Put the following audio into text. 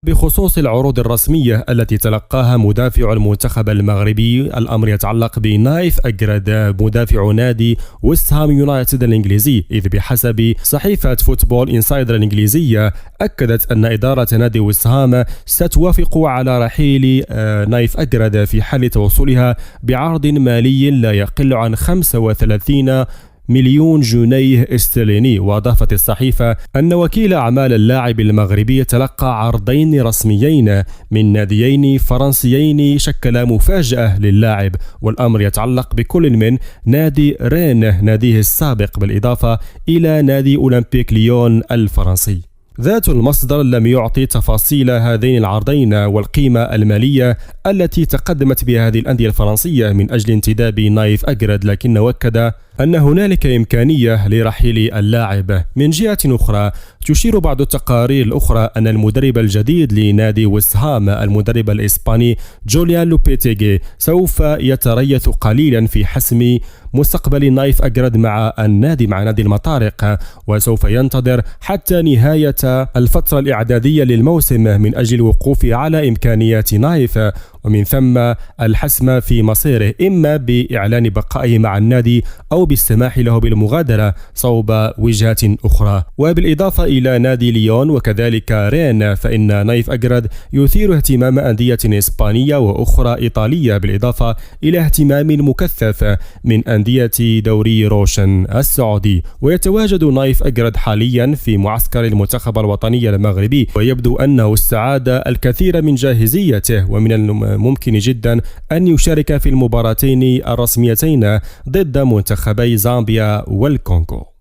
بخصوص العروض الرسمية التي تلقاها مدافع المنتخب المغربي، الأمر يتعلق بنايف أجرد مدافع نادي ويست هام يونايتد الإنجليزي، إذ بحسب صحيفة فوتبول إنسايدر الإنجليزية أكدت أن إدارة نادي ويست هام ستوافق على رحيل نايف أجرد في حال توصلها بعرض مالي لا يقل عن 35 مليون جنيه استرليني. وأضافت الصحيفة أن وكيل أعمال اللاعب المغربي تلقى عرضين رسميين من ناديين فرنسيين شكل مفاجأة للاعب، والأمر يتعلق بكل من نادي رين ناديه السابق بالإضافة إلى نادي أولمبيك ليون الفرنسي. ذات المصدر لم يعطي تفاصيل هذين العرضين والقيمة المالية التي تقدمت بها هذه الأندية الفرنسية من أجل انتداب نايف أجرد، لكن أكد أن هنالك إمكانية لرحيل اللاعب. من جهة أخرى تشير بعض التقارير الأخرى أن المدرب الجديد لنادي ويست هام المدرب الإسباني جوليان لوبيتيغي سوف يتريث قليلا في حسم مستقبل نايف أجرد مع نادي المطارق، وسوف ينتظر حتى نهاية الفترة الإعدادية للموسم من أجل الوقوف على إمكانيات نايف، ومن ثم الحسم في مصيره إما بإعلان بقائه مع النادي أو بالسماح له بالمغادرة صوب وجهة أخرى. وبالإضافة إلى نادي ليون وكذلك رين، فإن نايف أجرد يثير اهتمام أندية إسبانية وأخرى إيطالية، بالإضافة إلى اهتمام مكثف من أندية دوري روشن السعودي. ويتواجد نايف أجرد حاليا في معسكر المنتخب الوطني المغربي، ويبدو أنه استعاد الكثير من جاهزيته، ومن الممكن جدا أن يشارك في المباراتين الرسميتين ضد منتخبي زامبيا والكونغو.